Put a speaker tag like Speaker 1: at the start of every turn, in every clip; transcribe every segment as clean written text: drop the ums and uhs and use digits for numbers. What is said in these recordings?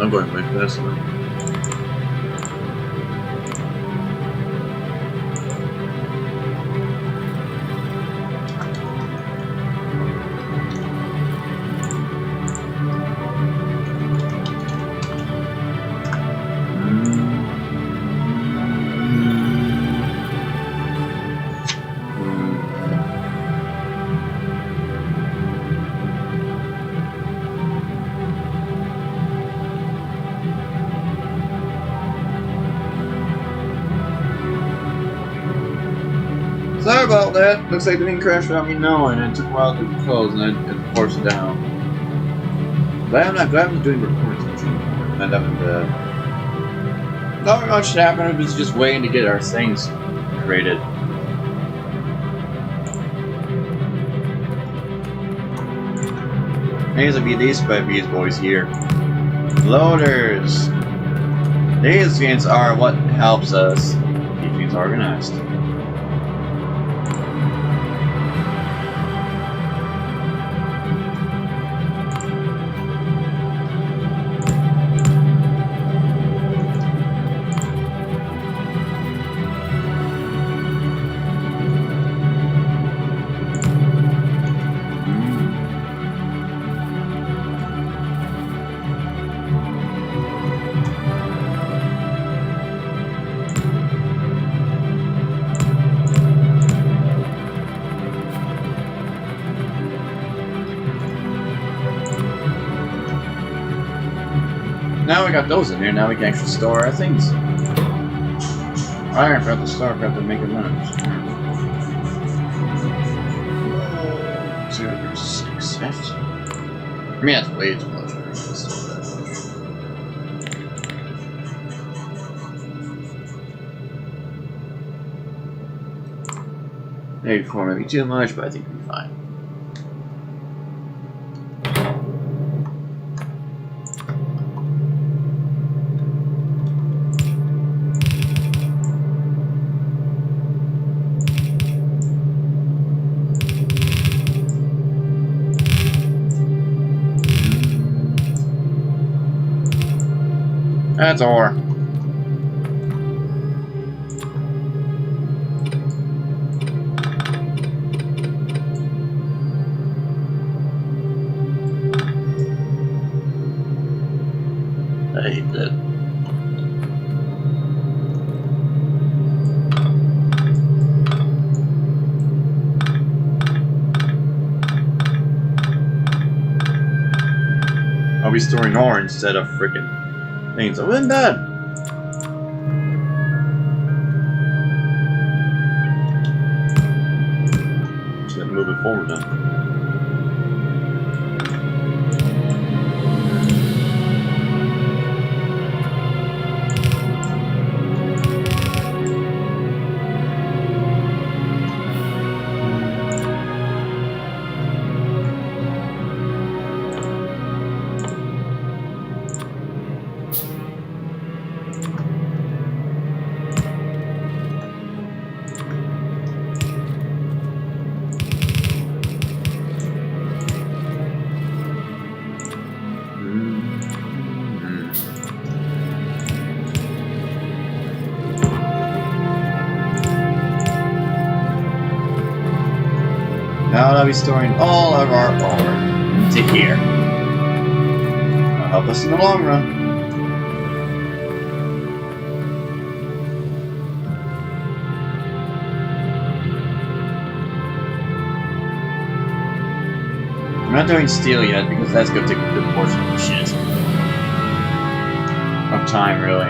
Speaker 1: I'm going way fast now. Sorry about that. Looks like the thing crashed without me knowing, and it took a while to close, and I forced it down. But I'm not glad I'm doing recordings and end up in bed. Not much happened. It was just waiting to get our things created. These will be these by these boys here. Loaders. These things are what helps us keep things organized. Now we got those in here, now we can actually store our things. Iron for the store, for to make it lunch. 0.06. I mean, that's way too much. Maybe 4 maybe too much, but I think we'll be fine. That's ore. I hate that. I'll be storing ore instead of freaking things. I wasn't bad. Just move it forward now. Now I'll be storing all of our ore into here. That'll help us in the long run. I'm not doing steel yet because that's going to take a good portion of the shit. Of time, really.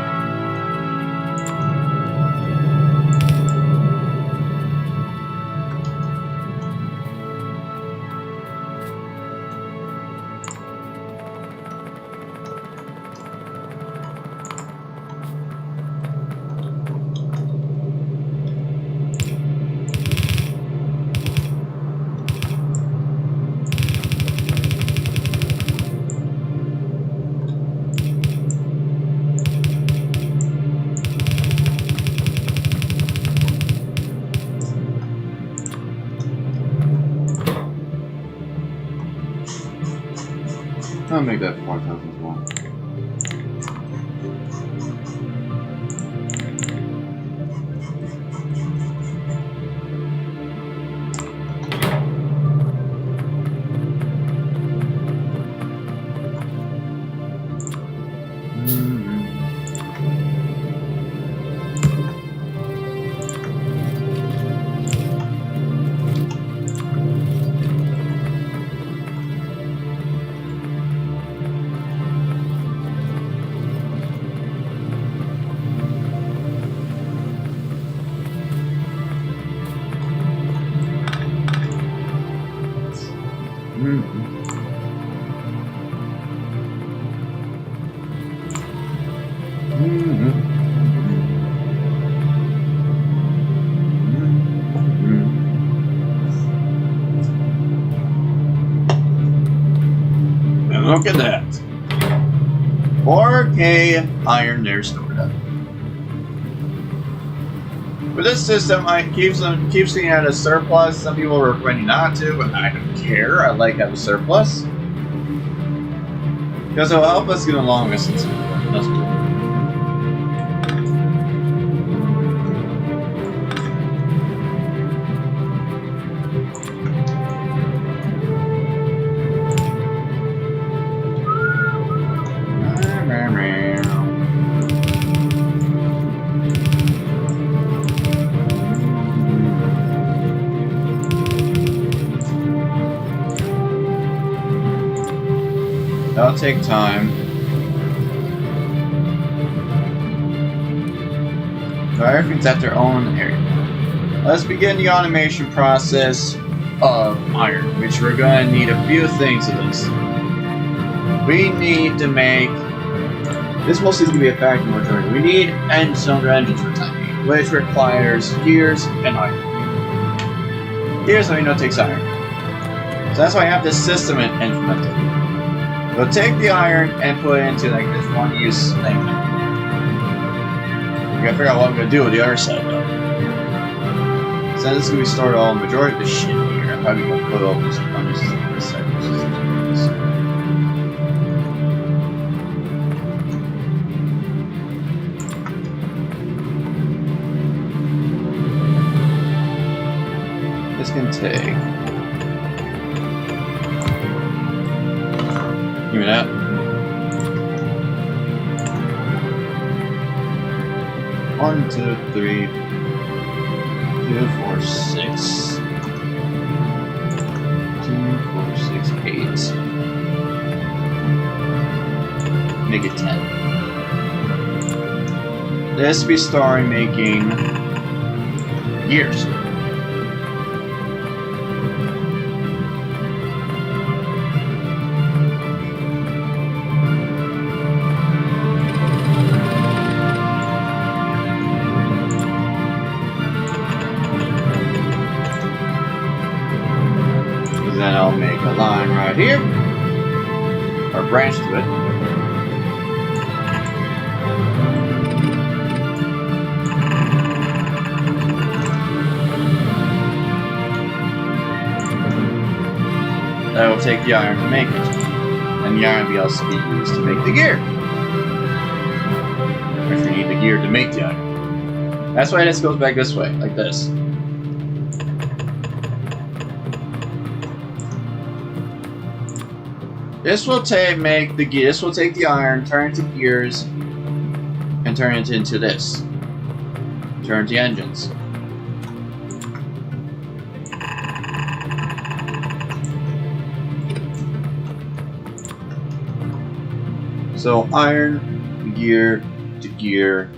Speaker 1: I'll make that 4,000 as well. And look at that. 4K iron there stored up. With this system, I keeps seeing it as surplus. Some people are recommending not to, but I don't care. I like having surplus. Because it'll help us get along with it. That's cool. That'll take time. So everything's at their own area. Let's begin the automation process of iron, which we're going to need a few things of this. We need to make... This mostly is going to be a factory majority. We need cylinder engines for time being, which requires gears and iron. Gears, we know, takes iron. So that's why I have this system implemented. We'll take the iron and put it into like this one-use thing. We gotta figure out what I'm gonna do with the other side though. So this is gonna be stored all the majority of this shit here. I'm probably gonna put all this on this side. This can take. Give me that. One, two, three, 2, 4, 6. 2, 4, 6, 8. Make it 10. This be starting making gears. Then I'll make a line right here, or branch to it. That will take the iron to make it, and the iron will also be used to make the gear. If you need the gear to make the iron. That's why this goes back this way, like this. This will take the iron, turn it into gears, and turn it into this. Turn it to engines. So iron, gear to gear,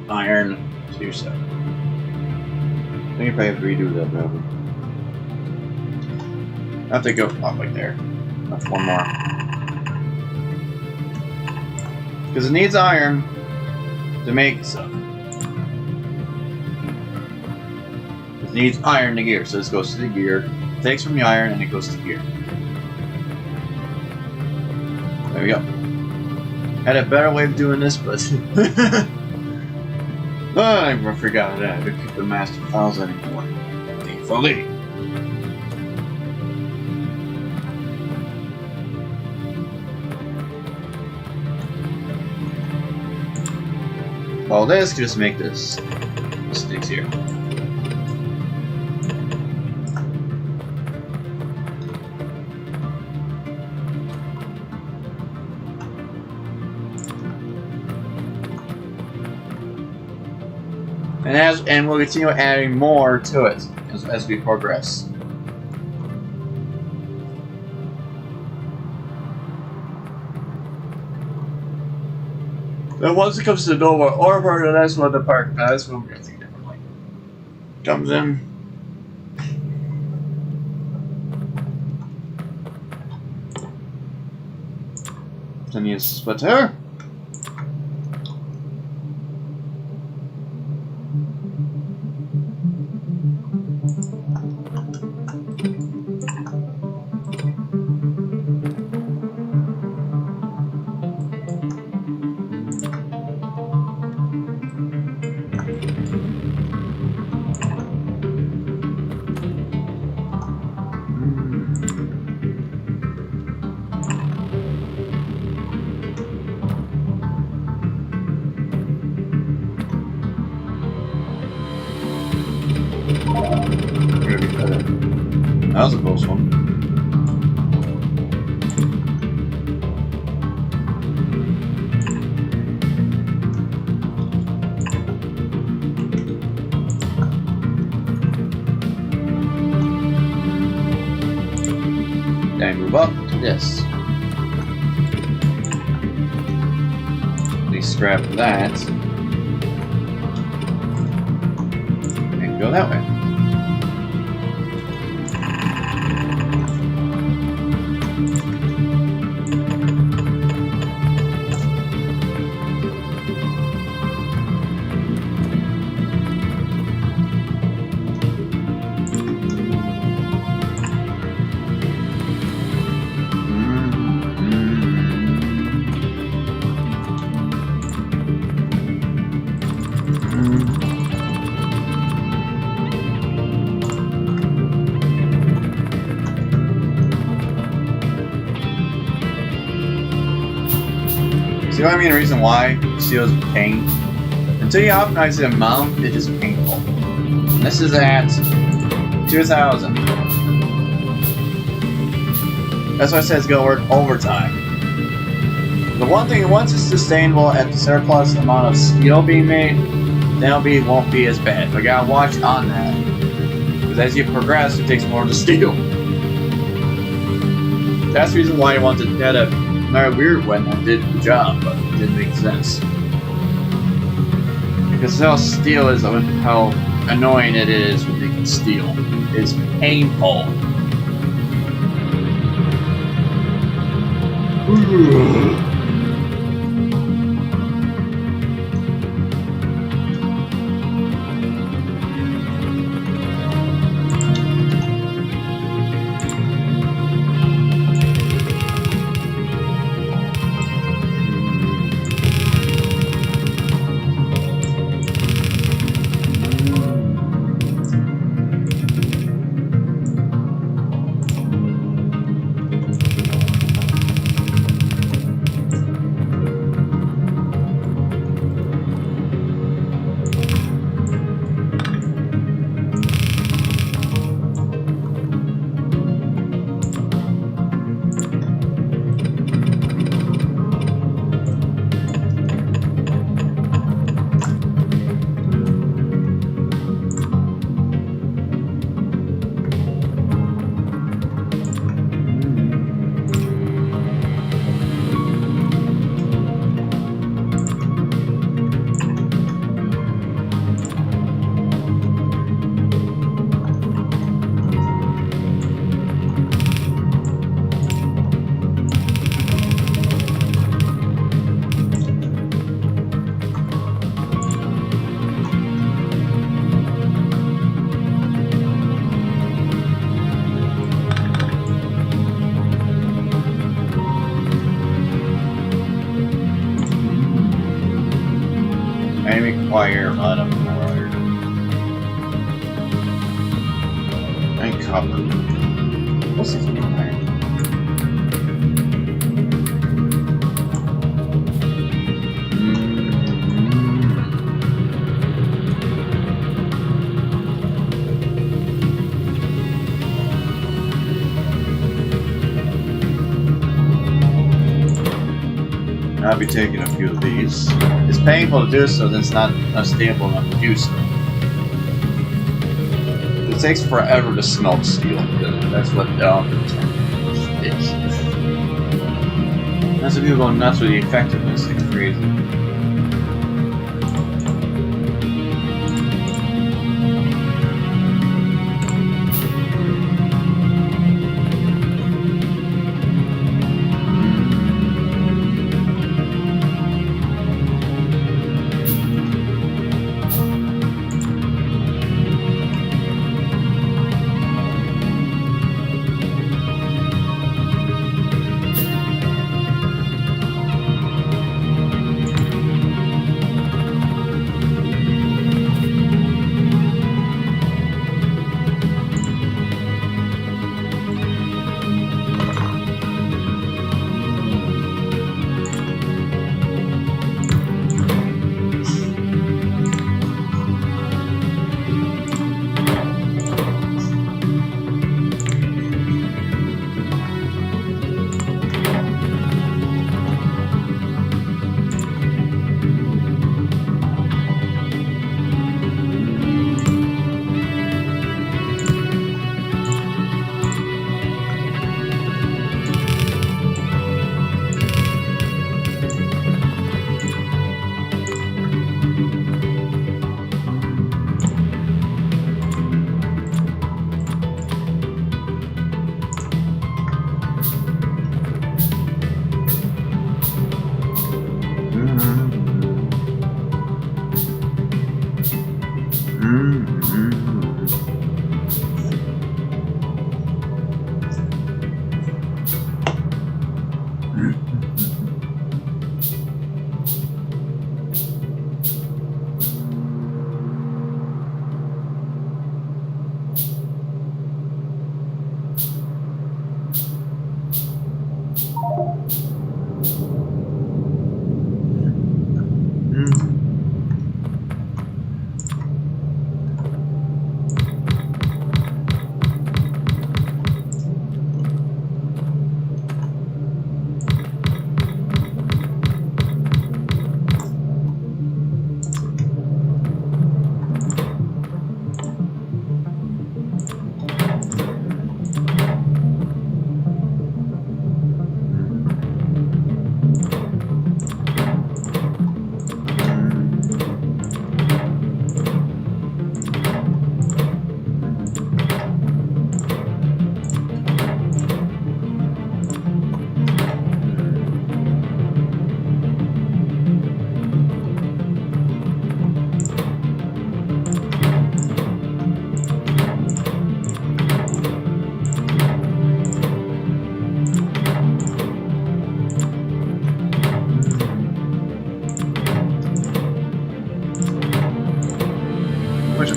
Speaker 1: iron to 7. I think I probably have to redo that probably. I have to go up like there. That's one more. Because it needs iron to make stuff. It needs iron to gear, so this goes to the gear, takes from the iron, and it goes to gear. There we go. Had a better way of doing this, but I forgot that. I didn't keep the master files anymore. Thankfully. Well, this can just make this sticks here. And we'll continue adding more to it as we progress. Then once it comes to the Nova or part of that's one the park, that's when we're gonna think differently. Comes in. Continue splitter. That was a close one. Then move up to this. We scrap that. And go that way. See what I mean? The reason why steel is pain. Until you optimize the amount, it is painful. And this is at 2,000. That's why I said it's gonna work overtime. The one thing, once it's sustainable at the surplus amount of steel being made, then it won't be as bad. But you gotta watch on that. Because as you progress, it takes more of the steel. That's the reason why I wanted to get a very weird when I did the job, but it didn't make sense. Because how steel is, how annoying it is when making steel. It's painful. Require a lot of water and copper. What's this require? I'll be taking a few of these. It's painful to do so, then it's not stable enough to do so. It takes forever to smelt steel. That's what it is. That's what people go nuts with the effectiveness. It's crazy.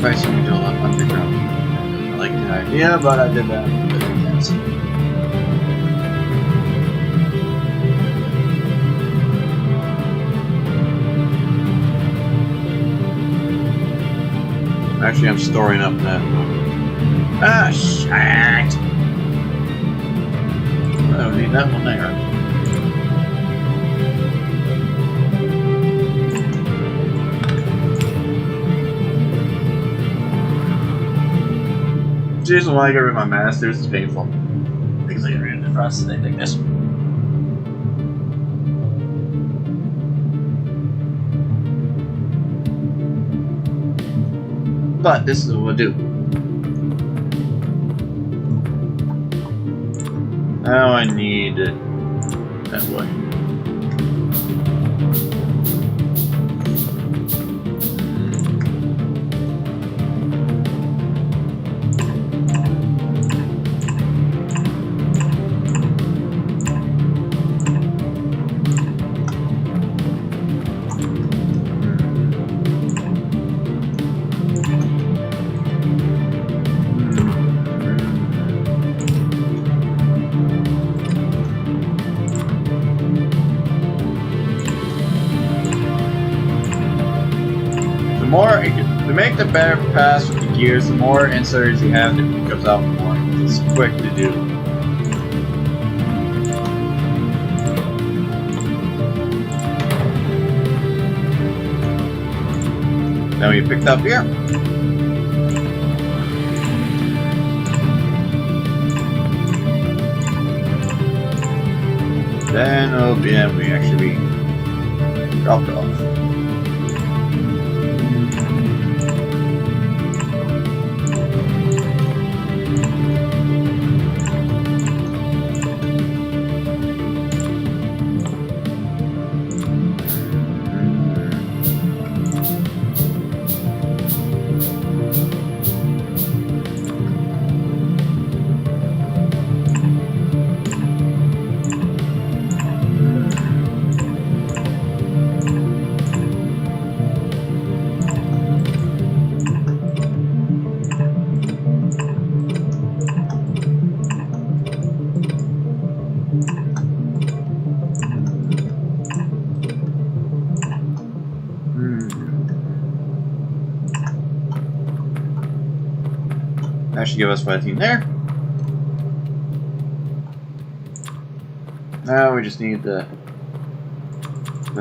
Speaker 1: sacrificing to build up underground. I like the idea, but I did that. Yes. Actually, I'm storing up that one. Ah, shit! I don't need that one there. The reason why I get rid of my masters is painful. Because I get rid of the process like this. But this is what we'll do. Now I need it that way. To make the better pass with the gears, the more inserters you have, the comes out more. It's quick to do. Now we picked up here. Then, oh yeah, we actually dropped off. That should give us 15 there. Now we just need the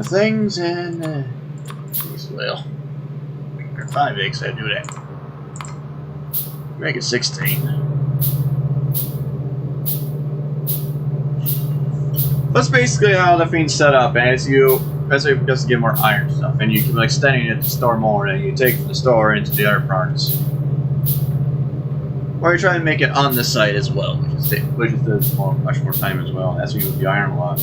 Speaker 1: things and well, we can 5x. I do that. Make it 16. That's basically how the thing's set up. And as you just get more iron stuff, and you keep extending it to store more, and you take from the store into the other parts. Or you try and make it on the site as well, which does much more time as well, as we with the iron a lot.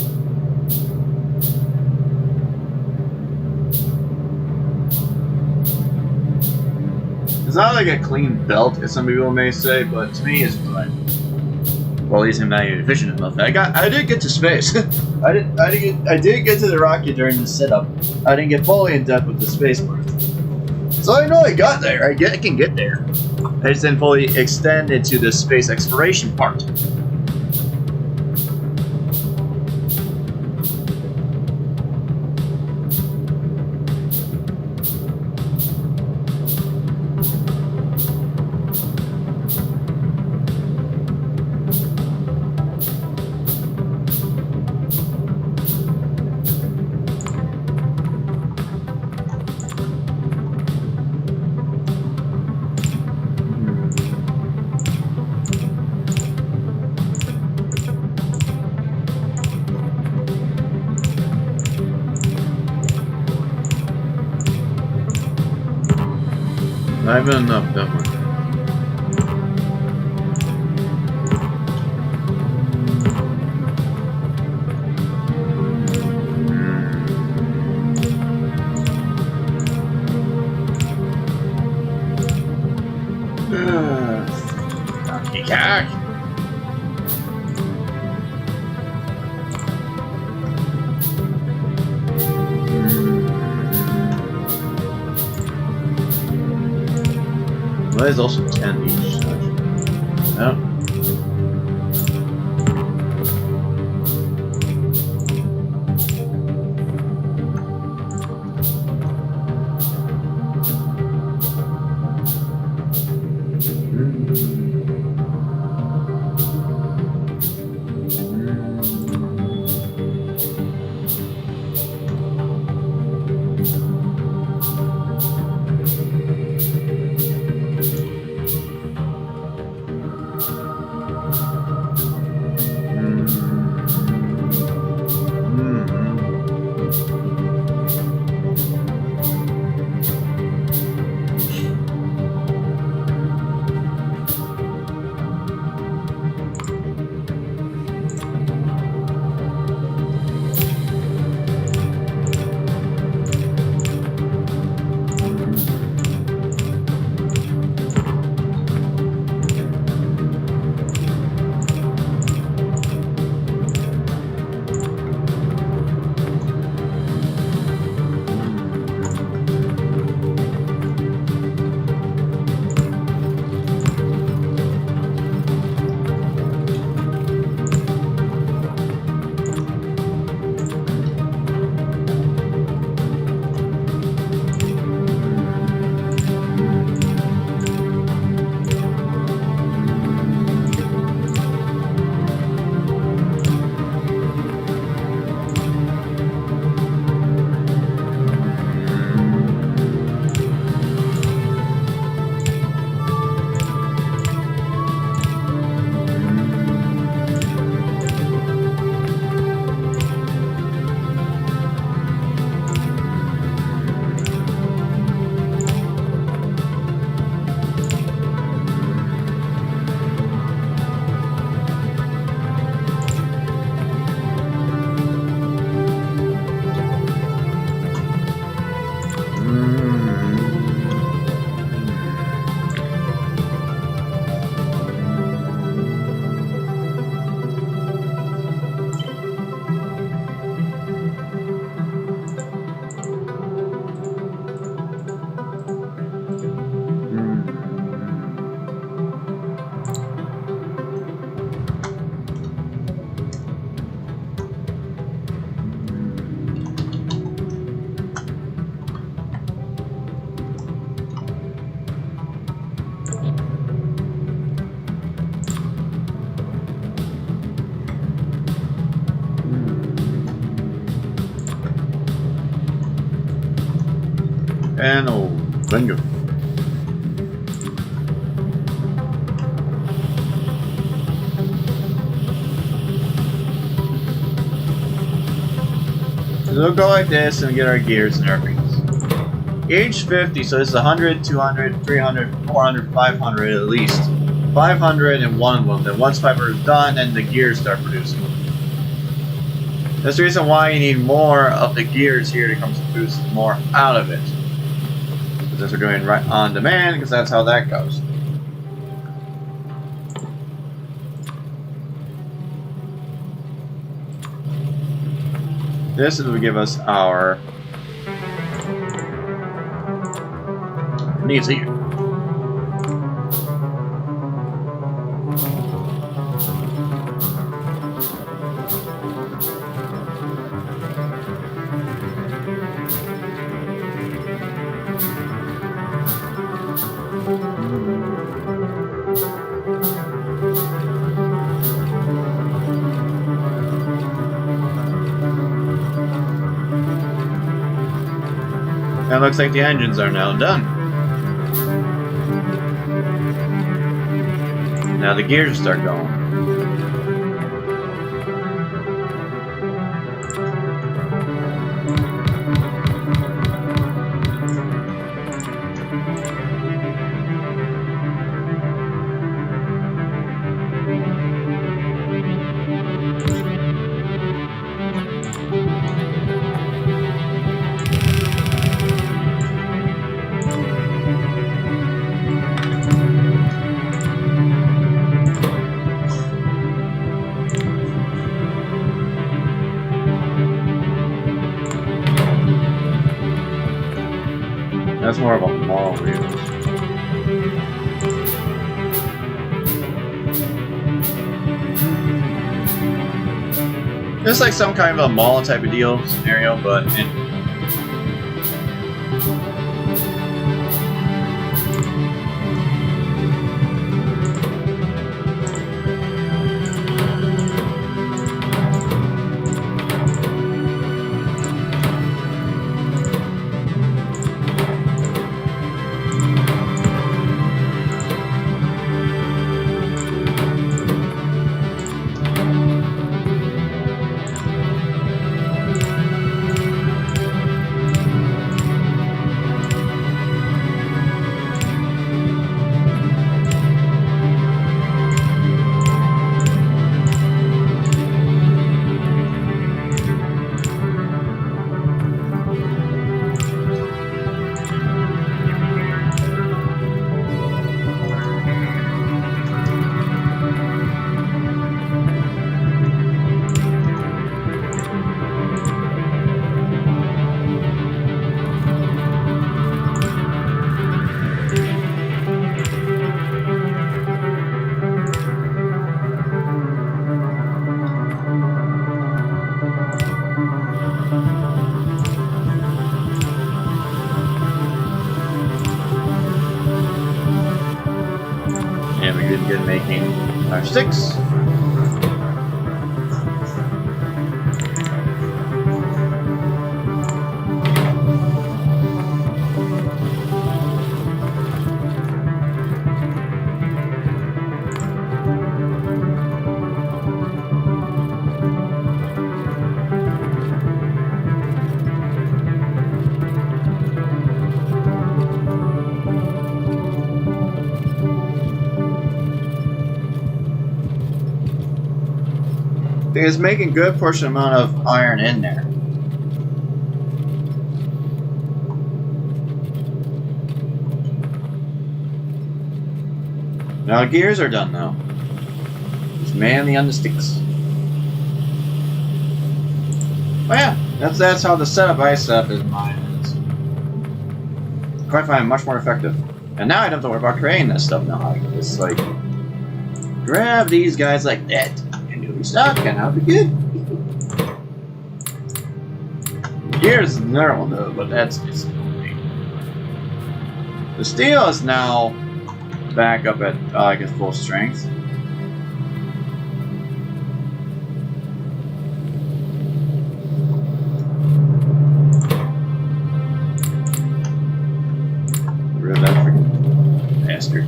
Speaker 1: It's not like a clean belt, as some people may say, but to me it's fine. Well, at least I'm not even efficient enough. I did get to space. I did get to the rocket during the setup. I didn't get fully in depth with the space part. So I know I got there. I can get there. I just didn't fully extend into the space exploration part. I have enough, that one. Donkey cock. That is also 10 each. No. And oh, bingo. So we'll go like this and get our gears and everything. Each 50, so this is 100, 200, 300, 400, 500 at least. 500 and one of them. Then once 500 is done, then the gears start producing. That's the reason why you need more of the gears here to come to produce more out of it. Because we're doing right on demand, because that's how that goes. This will give us our needs here. That looks like the engines are now done. Now the gears start going. That's more of a mall wheels. It's like some kind of a mall type of deal scenario, but yeah, we did good making our sticks. It's making good portion amount of iron in there. Now gears are done though. Just manly on the sticks. Oh yeah, that's how the setup I set up is mine is. Quite find it much more effective. And now I don't have to worry about creating this stuff now. I can just like grab these guys like that. Stuck and I'll be good. Here's the normal though, but that's just the steel is now back up at I guess full strength. Rid of that freaking bastard.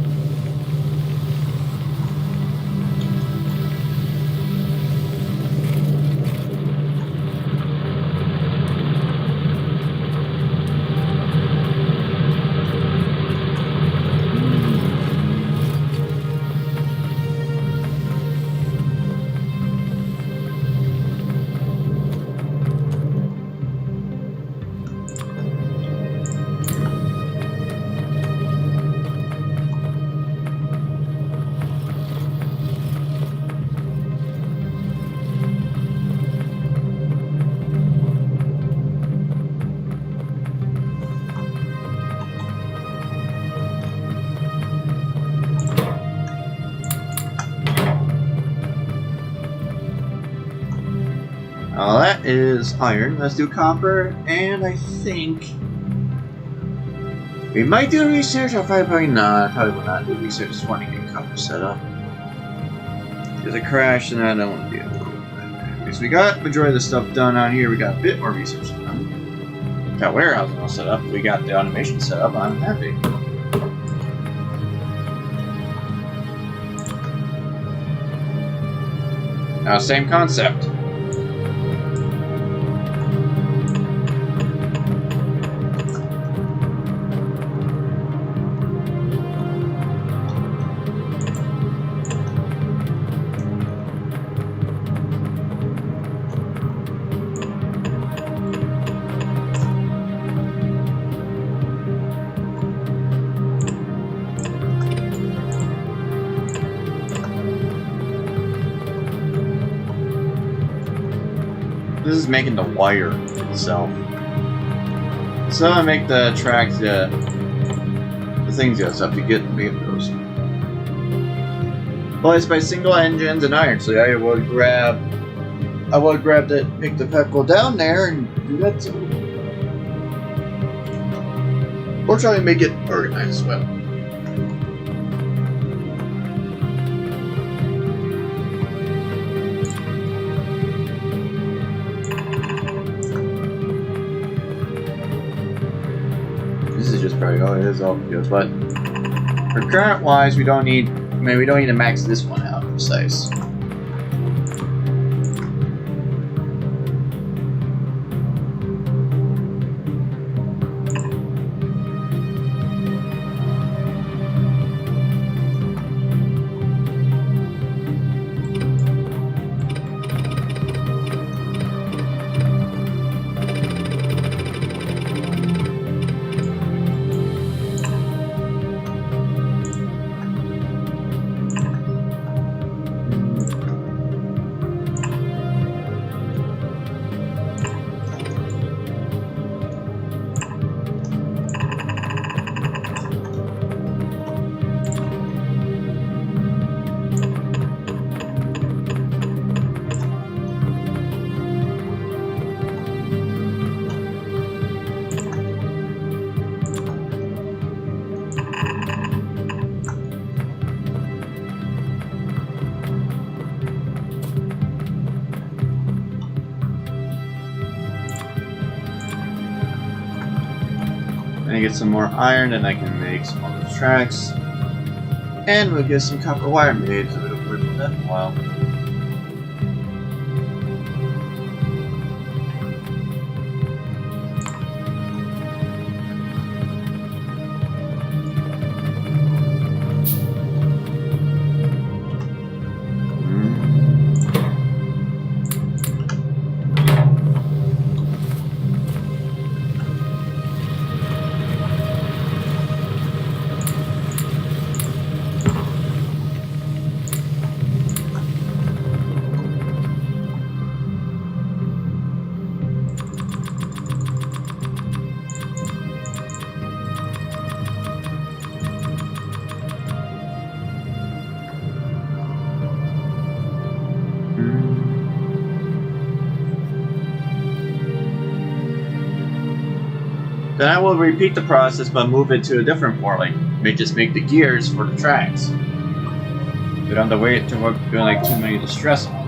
Speaker 1: That is iron. Let's do copper, and I think we might do research. I'll probably not. I probably will not do research. Just want to get copper set up. There's a crash, and I don't want to do it. Because we got majority of the stuff done out here. We got a bit more research done. Got warehousing all set up. We got the automation set up. I'm happy. Now, same concept. This is making the wire itself. So I make the tracks, the things you have to get those. Replaced by single engines and iron. So I would grab I would have grabbed it, picked the Pepco down there, and do that too. Or try to make it organized as well. This is just probably all it is, all videos, but for current wise, we don't need. I mean, we don't need to max this one out precise. I get some more iron, and I can make some other tracks. And we'll get some copper wire made, so it'll work with that for a while. Then I will repeat the process but move it to a different port, like just make the gears for the tracks. We don't have to wait to work doing like too many distress on it.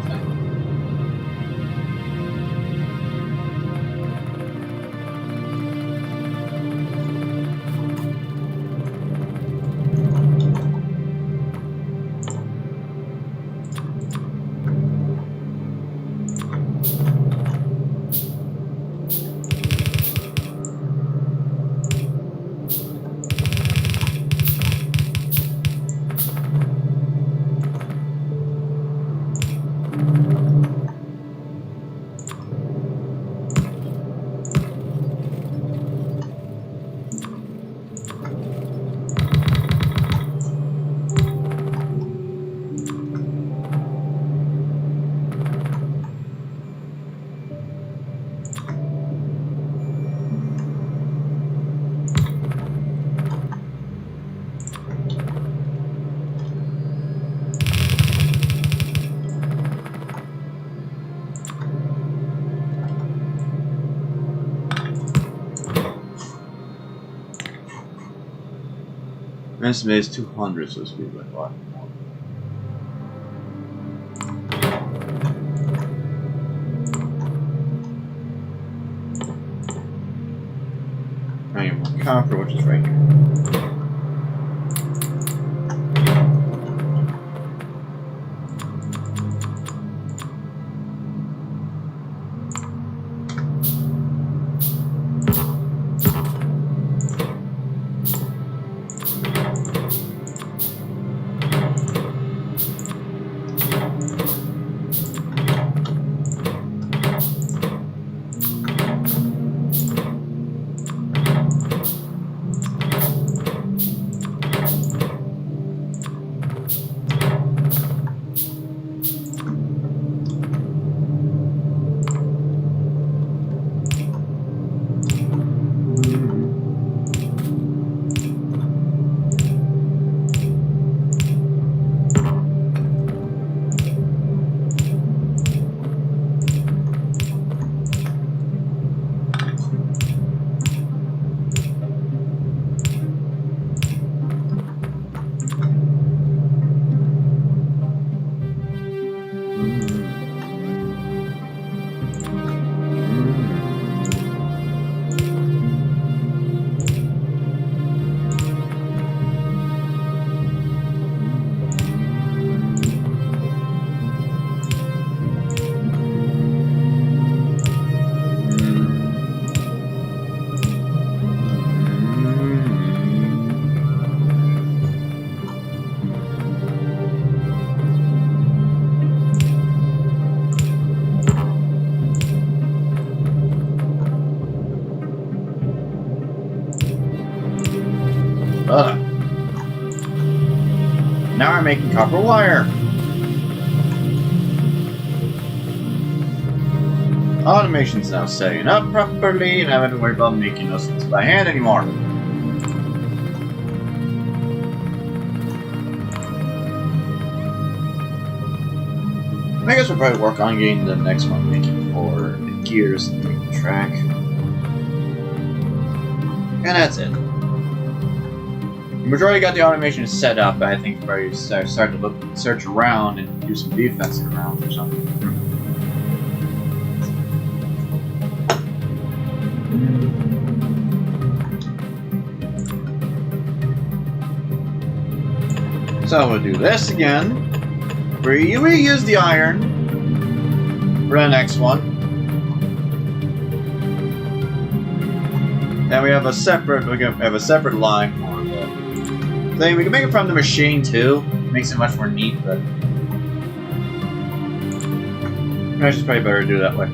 Speaker 1: Estimate is 200, so it's be like what? I am copper, which is right here. Now we're making copper wire. Automation's now setting up properly, and I don't have to worry about making those things by hand anymore. I guess we'll probably work on getting the next one making for the gears and the track. And that's it. The majority got the automation set up, but I think probably start to search around and do some defensive rounds or something. So we'll do this again. We use the iron for the next one. And we have a separate line for the thing. We can make it from the machine too. Makes it much more neat, but I should probably better do it that way.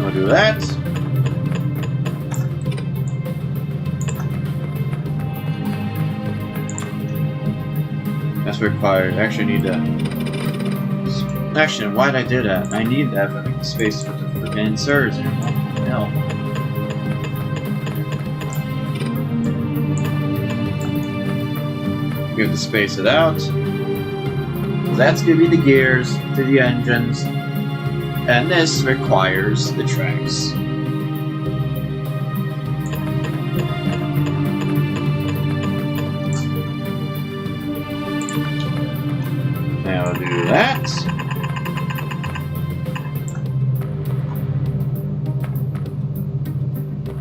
Speaker 1: We'll do that. That's required. I actually need that. Actually, why'd I do that? I need that for the space for the freaking inserts here. Hell. We have to space it out. That's gonna be the gears to the engines. And this requires the tracks. Now we'll do that.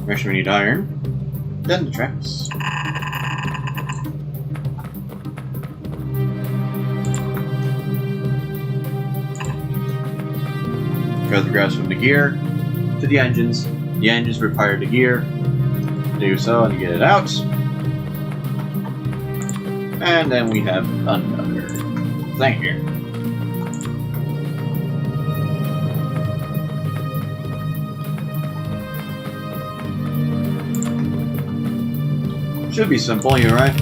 Speaker 1: First we need iron, then the tracks. Cut the grass from the gear to the engines. The engines require the gear. Do so and get it out. And then we have another thing here. Should be simple, you're right.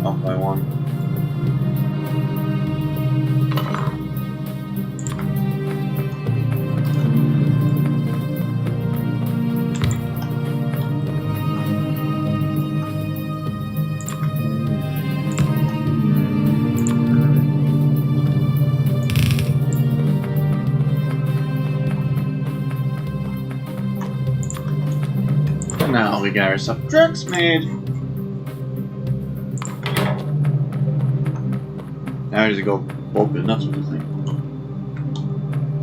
Speaker 1: Off by one. And now we got ourselves trucks made. Now I just go open nuts with the thing.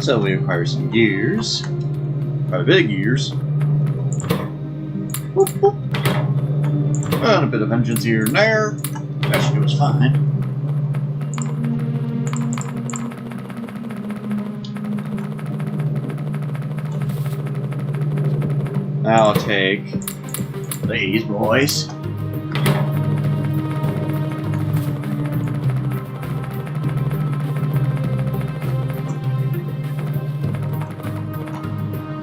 Speaker 1: So we require some gears. Quite a bit of gears. Boop, boop. And a bit of engines here and there. Actually, it was fine. Now I'll take these boys.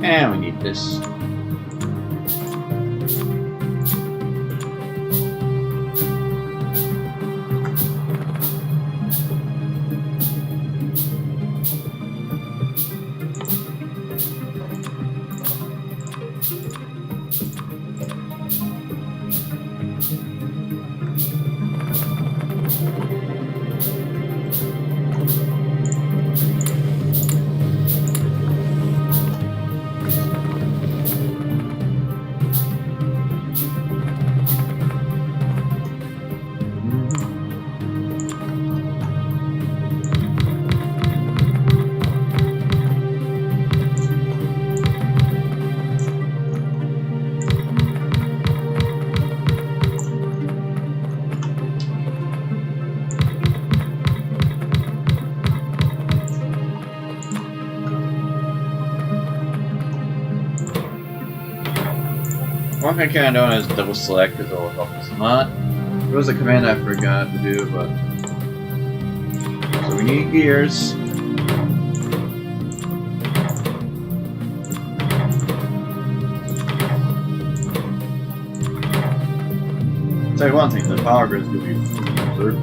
Speaker 1: And we need this. one thing I kind of don't is double select because it'll help us a lot. There was a command I forgot to do, but so we need gears. I'll tell you one thing, the power grid's gonna be third.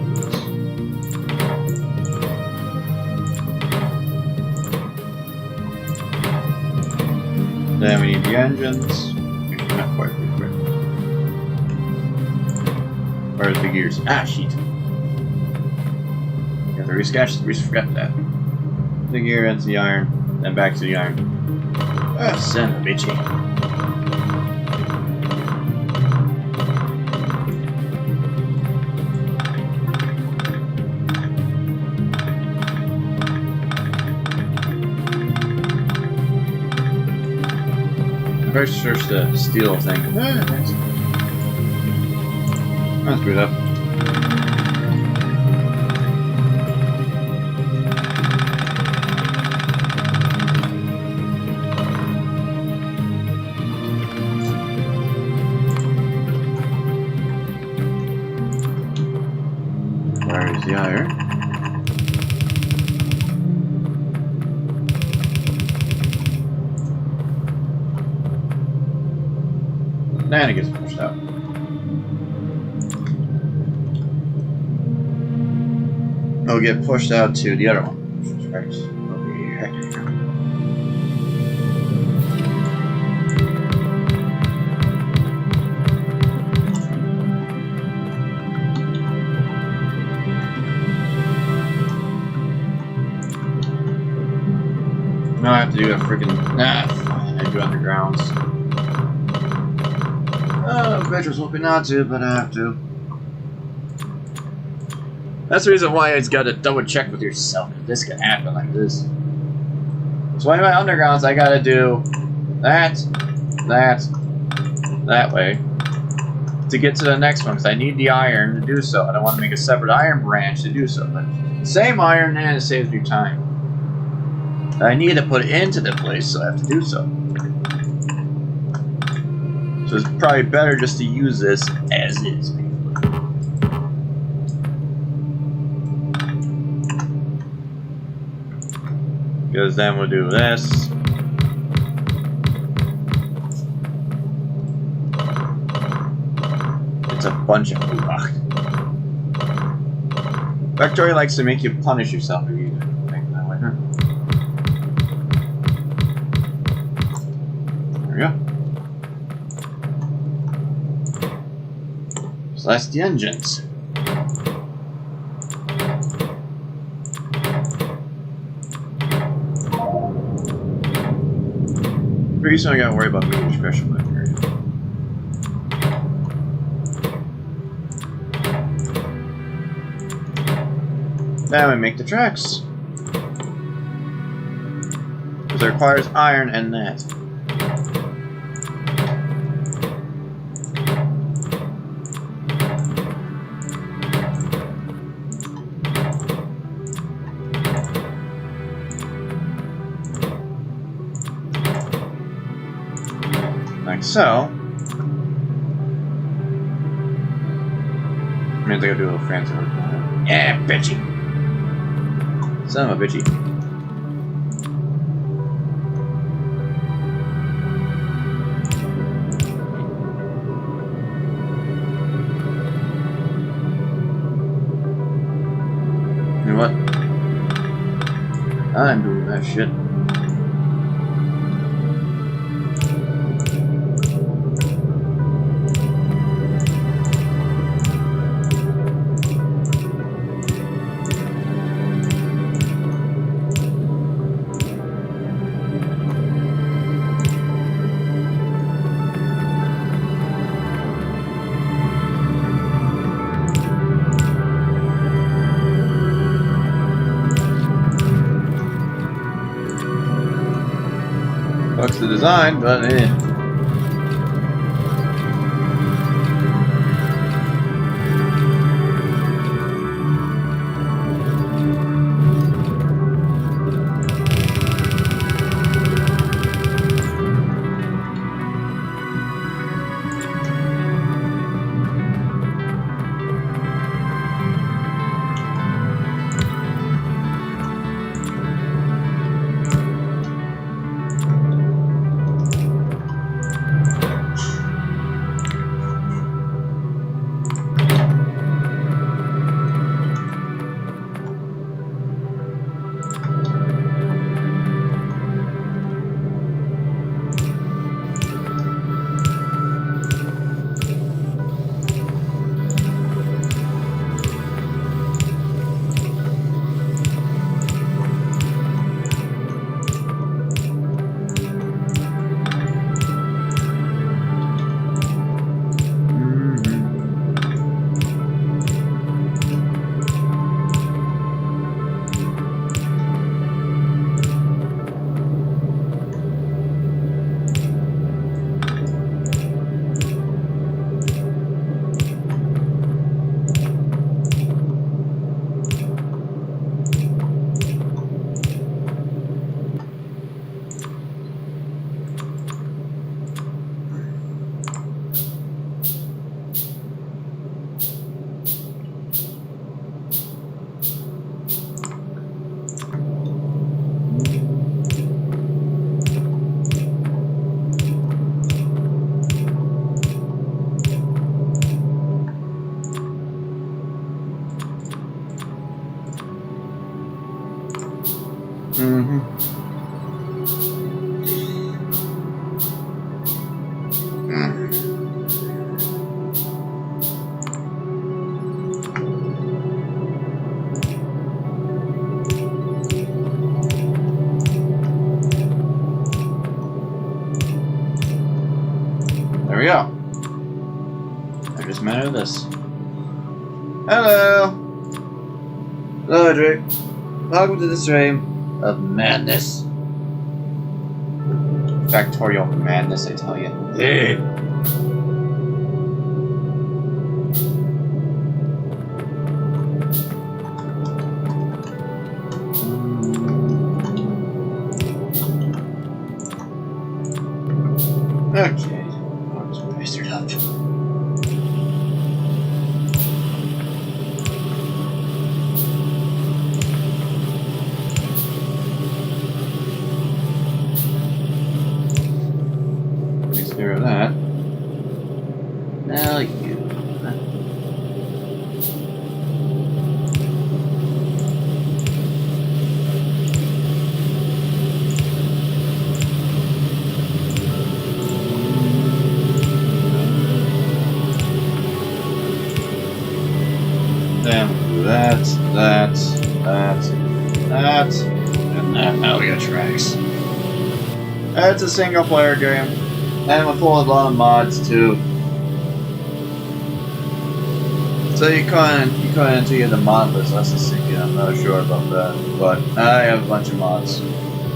Speaker 1: Then we need the engines. Actually, not quite. Where's the gears? Ah, shit. Got to re-sketch, forget that. The gear into the iron, then back to the iron. Ah, son of a bitchy. I'm very sure it's the steel thing. Ah, nice. I'll screw it up. Where's the iron? Then it gets pushed out. It'll get pushed out to the other one, which is right over here. Now I have to do a freaking fine, I do undergrounds. Veterans hoping not to, but I have to. That's the reason why it's got to double check with yourself. This can happen like this. So why my undergrounds I gotta do that way to get to the next one because I need the iron to do so. I don't want to make a separate iron branch to do so. But the same iron and it saves me time. I need to put it into the place, so I have to do so. So it's probably better just to use this as is. Because then we'll do this. It's a bunch of rock. Factorio likes to make you punish yourself if you think that way. There we go. So that's the engines. Pretty soon I gotta worry about making special in that area. Now we make the tracks. Because it requires iron and that. Like so. I mean, I gotta do a little fancy work. Yeah, bitchy. Son of a bitchy. You know what? I'm doing that shit. Fucks the design, but eh. I do this. Hello! Hello, Drake. Welcome to the stream of madness. Factorio madness, I tell you. Hey! Okay. I'll just paste it up. Takes care of that. Now you. Then that, and that. Now we got tracks. It's a single player game. And with full of a lot of mods too. So you couldn't enter the mod list, that's just thinking, I'm not sure about that. But I have a bunch of mods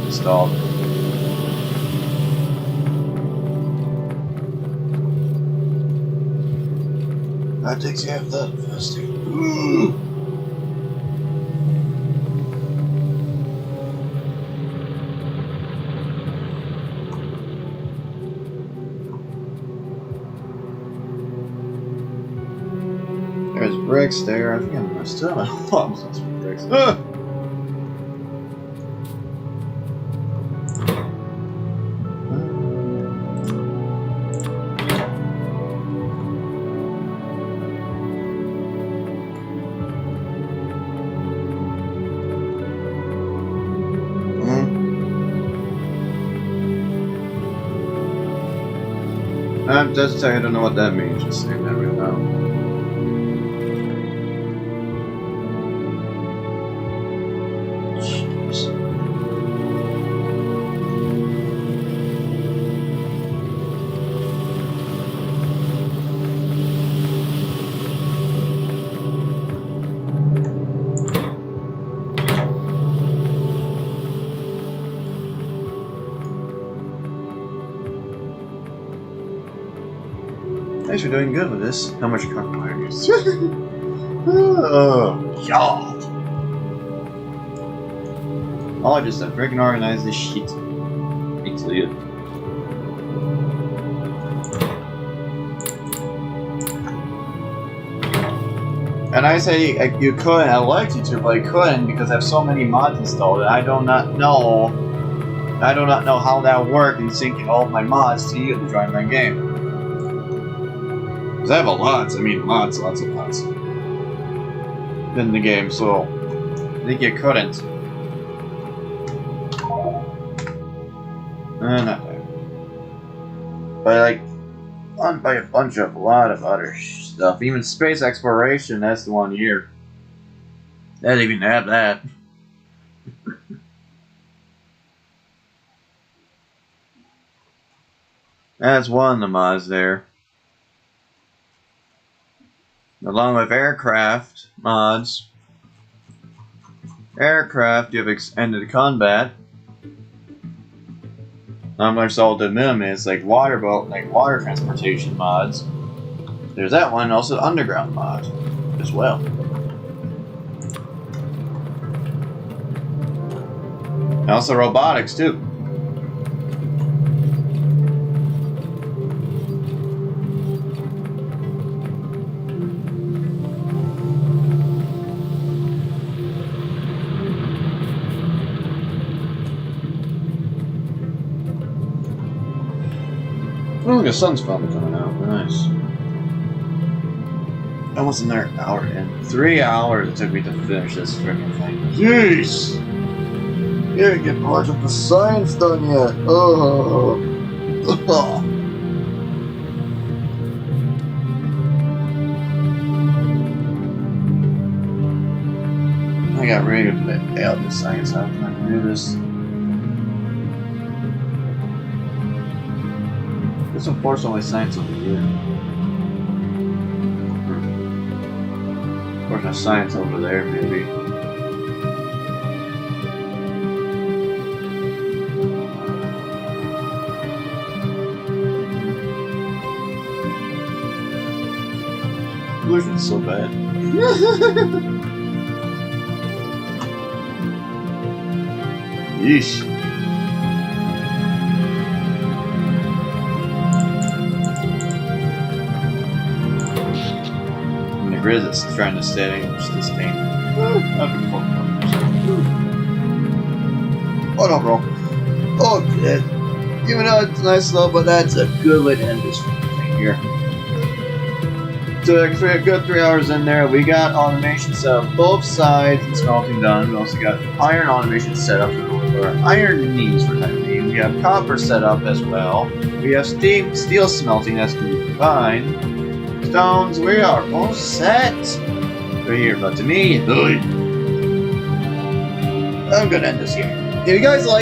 Speaker 1: installed. That takes care of that investing. Ooh. There's bricks there. I think I'm still at home. Some bricks. Just say I don't know what that means. Just saying that right now. Jeez. Thanks for doing good with this. How much copyright is? Oh, God. Oh, I just have freaking organized this shit. Me too. And I say you couldn't. I liked you to, but I couldn't because I have so many mods installed, and I do not know how that worked in syncing all of my mods to you to join my game. Because I have lots of mods in the game, so I think you couldn't. Not there. But by a lot of other stuff. Even space exploration, that's the one here. They didn't even have that. That's one of the mods there. Along with aircraft mods. Aircraft, you have extended combat. Not much all the minimum is like water boat, like water transportation mods. There's that one, also underground mod as well. And also robotics too. Oh, the sun's finally coming out. Nice. Almost another hour in. 3 hours it took me to finish this freaking thing. Jeez! You didn't get much of the science done yet. Oh. I got ready to fail the science. I'm not gonna do this. This will force all my science over here. course, there's science over there, maybe. Pollution's so bad. Yeesh. And the grid that's trying to stay sustain. Oh no, bro. Oh, shit. Even though it's nice though, but that's a good way to end this thing here. So we had a good 3 hours in there. We got automation set up both sides and smelting done. We also got iron automation set up for our iron needs for time being. We have copper set up as well. We have steel smelting that's going to be combined. Stones, we are all set. Right here, but to me, I'm gonna end this here. If you guys like